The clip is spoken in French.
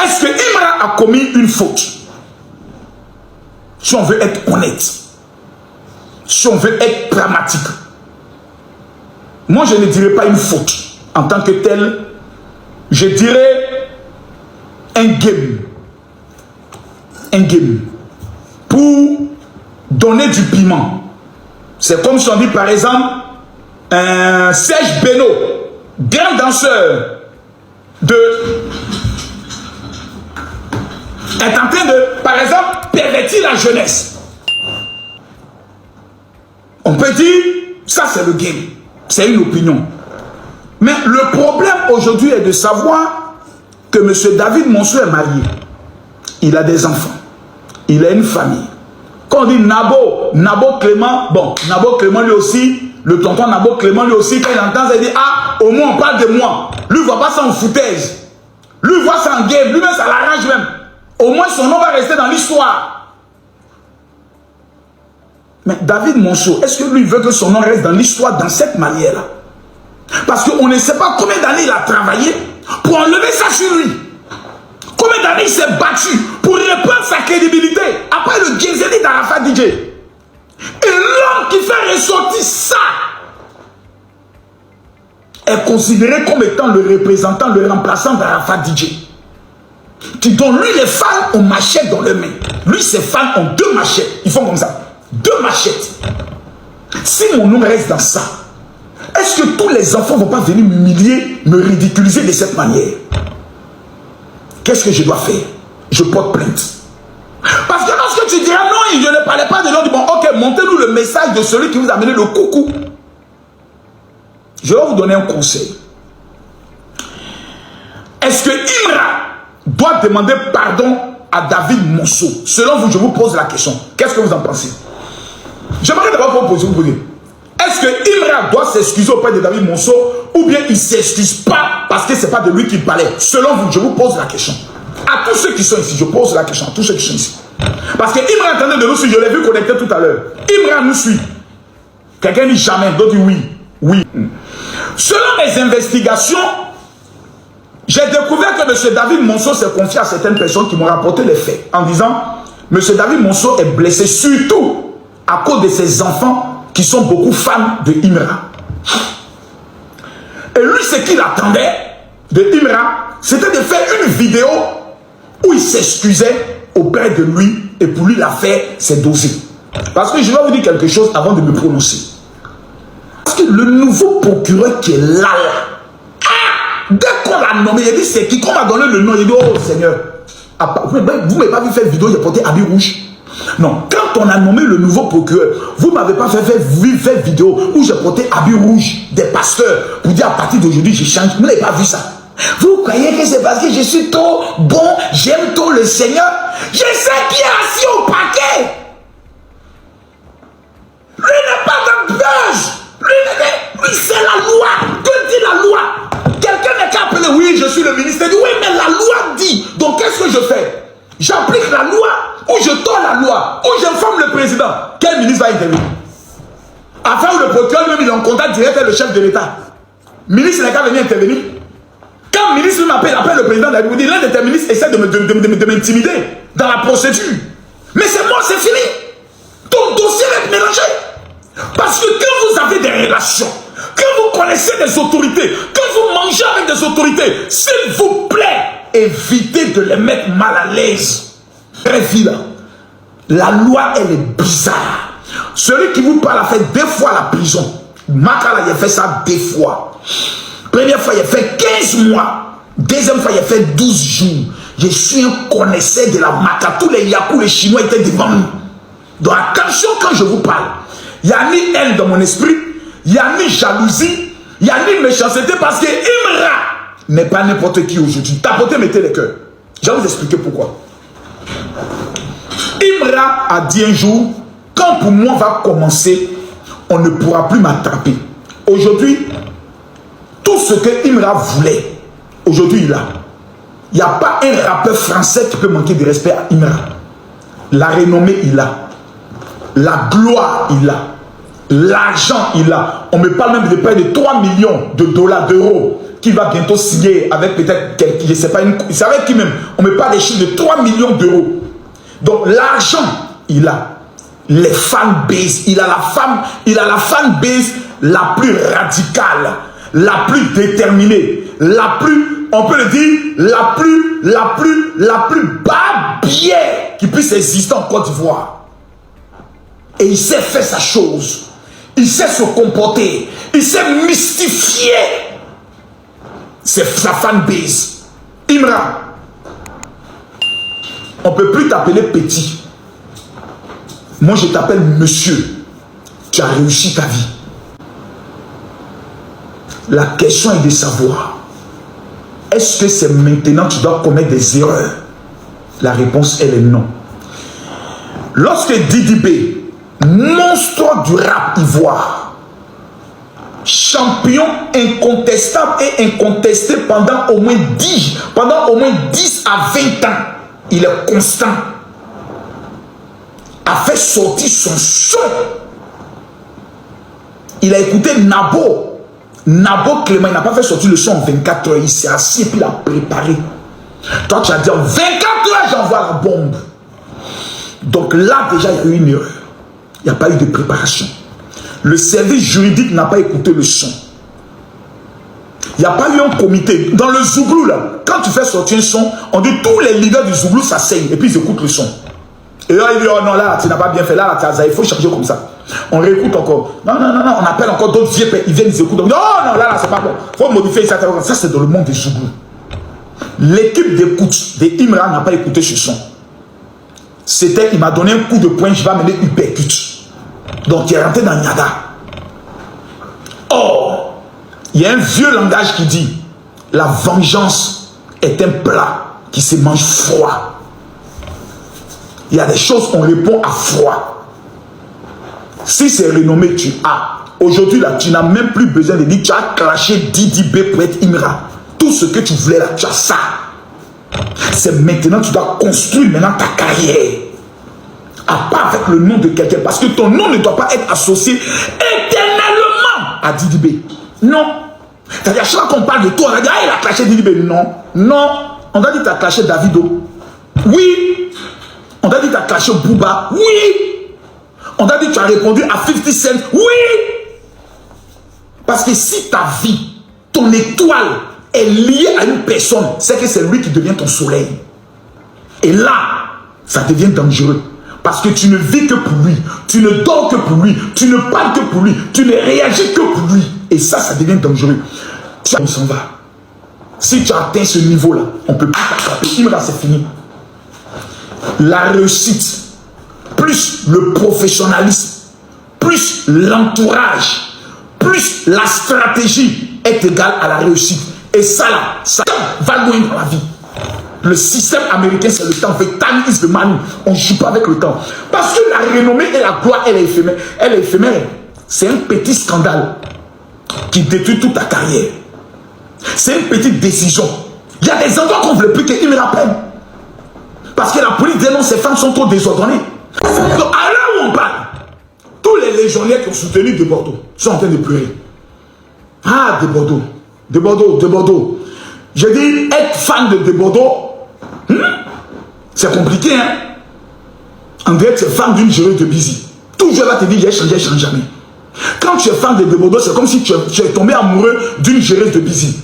Est-ce que Imra a commis une faute? Si on veut être honnête, si on veut être pragmatique, moi je ne dirais pas une faute en tant que telle, je dirais un game. Un game. Pour donner du piment. C'est comme si on dit par exemple, un Serge Beno, grand danseur, est en train de, par exemple, pervertir la jeunesse. On peut dire, ça c'est le game, c'est une opinion. Mais le problème aujourd'hui est de savoir que M. David Monceau est marié. Il a des enfants. Il a une famille. Quand on dit Nabo Clément, bon, Nabo Clément lui aussi, le tonton Nabo Clément lui aussi, quand il entend, il dit, ah, au moins on parle de moi. Lui, il ne voit pas ça en foutaise. Lui, il voit ça en game. Lui-même, ça l'arrange même. Au moins, son nom va rester dans l'histoire. Mais David Monceau, est-ce que lui veut que son nom reste dans l'histoire dans cette manière-là? Parce qu'on ne sait pas combien d'années il a travaillé pour enlever ça sur lui. Combien d'années il s'est battu pour reprendre sa crédibilité après le Gézélie d'Arafat DJ. Et l'homme qui fait ressortir ça est considéré comme étant le représentant, le remplaçant d'Arafat DJ. Qui donne lui les fans ont machette dans les mains. Lui ses fans ont 2 machettes. Ils font comme ça. 2 machettes. Si mon nom reste dans ça, est-ce que tous les enfants ne vont pas venir m'humilier, me ridiculiser de cette manière? Qu'est-ce que je dois faire? Je porte plainte. Parce que lorsque tu diras non, je ne parlais pas de l'autre, bon, ok, montez-nous le message de celui qui vous a amené le coucou. Je vais vous donner un conseil. Est-ce que Imra doit demander pardon à David Monceau? Selon vous, je vous pose la question. Qu'est-ce que vous en pensez? J'aimerais d'abord vous poser. Est-ce que Imra doit s'excuser auprès de David Monceau ou bien il ne s'excuse pas parce que ce n'est pas de lui qu'il parlait? Selon vous, je vous pose la question. À tous ceux qui sont ici, je pose la question à tous ceux qui sont ici. Parce que Imra est en train de nous suivre, je l'ai vu connecté tout à l'heure. Imra nous suit. Quelqu'un dit jamais, d'autres dit oui. Oui. Selon mes investigations, j'ai découvert que M. David Monceau s'est confié à certaines personnes qui m'ont rapporté les faits en disant M. David Monceau est blessé surtout à cause de ses enfants qui sont beaucoup fans de Imra. Et lui, ce qu'il attendait de Imra, c'était de faire une vidéo où il s'excusait auprès de lui et pour lui l'affaire s'est dosée. Parce que je vais vous dire quelque chose avant de me prononcer. Parce que le nouveau procureur qui est là, dès qu'on l'a nommé, il a dit c'est qui? Qu'on m'a donné le nom, il dit oh Seigneur, vous ne m'avez pas vu faire vidéo, il a porté habit rouge. Non, quand on a nommé le nouveau procureur, vous ne m'avez pas fait vidéo où j'ai porté habit rouge des pasteurs pour dire à partir d'aujourd'hui je change. Vous n'avez pas vu ça? Vous croyez que c'est parce que je suis trop bon, j'aime trop le Seigneur? Je sais qui est assis au paquet. Lui n'est pas dans le buzz. Lui c'est la loi. Que dit la loi? Quelqu'un n'est qu'à appeler, oui, je suis le ministre. Il dit, oui, mais la loi dit. Donc qu'est-ce que je fais? J'applique la loi ou je tords la loi ou j'informe le président. Quel ministre va intervenir? Afin où le procureur même il est en contact direct avec le chef de l'État. Ministre n'est qu'à venir intervenir. Quand le ministre m'appelle, appelle le président de la République, l'un de tes ministres essaie de m'intimider dans la procédure. Mais c'est moi, c'est fini. Ton dossier va être mélangé. Parce que quand vous avez des relations, quand vous connaissez des autorités, quand vous mangez avec des autorités, s'il vous plaît, évitez de les mettre mal à l'aise. Très vilain. La loi, elle est bizarre. Celui qui vous parle a fait 2 fois la prison. Makala, il a fait ça 2 fois. Première fois, il a fait 15 mois. Deuxième fois, il a fait 12 jours. Je suis un connaisseur de la Maka. Tous les Yakou, les Chinois étaient devant nous. Donc attention quand je vous parle. Il n'y a ni haine dans mon esprit, il n'y a ni jalousie, il n'y a ni méchanceté parce que Imra n'est pas n'importe qui aujourd'hui. Tapotez, mettez les cœurs. Je vais vous expliquer pourquoi. Imra a dit un jour, quand pour moi va commencer, on ne pourra plus m'attraper. Aujourd'hui, tout ce que Imra voulait, aujourd'hui il a. Il n'y a pas un rappeur français qui peut manquer de respect à Imra. La renommée, il a. La gloire, il a. L'argent, il a. On me parle même de près de 3 millions de dollars, d'euros qui va bientôt signer avec peut-être quelqu'un, je ne sais pas, c'est avec qui même. On me parle des chiffres de 3 millions d'euros. Donc l'argent, il a. Les fanbases, il a la fanbase la plus radicale, la plus déterminée, la plus, on peut le dire, la plus barbière qui puisse exister en Côte d'Ivoire. Et il sait faire sa chose. Il sait se comporter. Il sait mystifier. C'est sa fanbase. Imran, on ne peut plus t'appeler petit. Moi, je t'appelle monsieur. Tu as réussi ta vie. La question est de savoir, est-ce que c'est maintenant que tu dois commettre des erreurs? La réponse, elle est non. Lorsque Didi B, monstre du rap ivoire, champion incontestable et incontesté pendant au moins 10 à 20 ans, il est constant, a fait sortir son son. Il a écouté Nabo Clément, il n'a pas fait sortir le son en 24 heures. Il s'est assis et puis il a préparé. Toi, tu as dit en 24 heures, j'envoie la bombe. Donc là, déjà, il y a eu une erreur. Il n'y a pas eu de préparation. Le service juridique n'a pas écouté le son. Il n'y a pas eu un comité. Dans le Zouglou, là, quand tu fais sortir un son, on dit tous les leaders du Zouglou s'asseyent et puis ils écoutent le son. Et là, il dit, oh non, là, tu n'as pas bien fait, là, il faut changer comme ça. On réécoute encore. Non, on appelle encore d'autres vieux, ils viennent, ils écoutent. Oh non, là, c'est pas bon. Il faut modifier ça. Ça, c'est dans le monde des Zouglou. L'équipe d'écoute de Imran n'a pas écouté ce son. C'était, il m'a donné un coup de poing, je vais amener uppercut. Donc, il est rentré dans Niada. Or, il y a un vieux langage qui dit, la vengeance est un plat qui se mange froid. Il y a des choses qu'on répond à froid. Si c'est renommé, tu as. Aujourd'hui, là, tu n'as même plus besoin de dire tu as clashé Didi B pour être Imran. Tout ce que tu voulais là, tu as ça. C'est maintenant que tu dois construire maintenant ta carrière. À part avec le nom de quelqu'un. Parce que ton nom ne doit pas être associé éternellement à Didi B. Non. C'est-à-dire, chaque fois qu'on parle de toi, on a dit, ah, il a clashé Didi B. Non. Non. On a dit, tu as clashé Davido. Oui. On t'a dit que tu as clashé Booba. Oui. On t'a dit que tu as répondu à 50 Cent. Oui. Parce que si ta vie, ton étoile est liée à une personne, c'est que c'est lui qui devient ton soleil. Et là, ça devient dangereux. Parce que tu ne vis que pour lui. Tu ne dors que pour lui. Tu ne parles que pour lui. Tu ne réagis que pour lui. Et ça devient dangereux. On s'en va. Si tu as atteint ce niveau-là, on ne peut plus t'attraper. Imran, c'est fini. La réussite, plus le professionnalisme, plus l'entourage, plus la stratégie est égale à la réussite. Et ça là, ça va loin dans la vie. Le système américain, c'est le temps. Time is the money. On ne joue pas avec le temps. Parce que la renommée et la gloire, elle est éphémère. Elle est éphémère. C'est un petit scandale qui détruit toute ta carrière. C'est une petite décision. Il y a des endroits qu'on ne veut plus qu'il me rappelle. Parce que la police dénonce ces femmes sont trop désordonnées. Donc, à l'heure où on parle, tous les légionnaires qui ont soutenu de Bordeaux sont en train de pleurer. Ah, de Bordeaux. De Bordeaux, de Bordeaux. Je dis, être fan de Bordeaux, c'est compliqué, hein. En vrai, tu es fan d'une géreuse de Busy. Toujours là, tu dis, j'ai changé, je ne change jamais. Quand tu es fan de Bordeaux, c'est comme si tu es tombé amoureux d'une géreuse de Busy.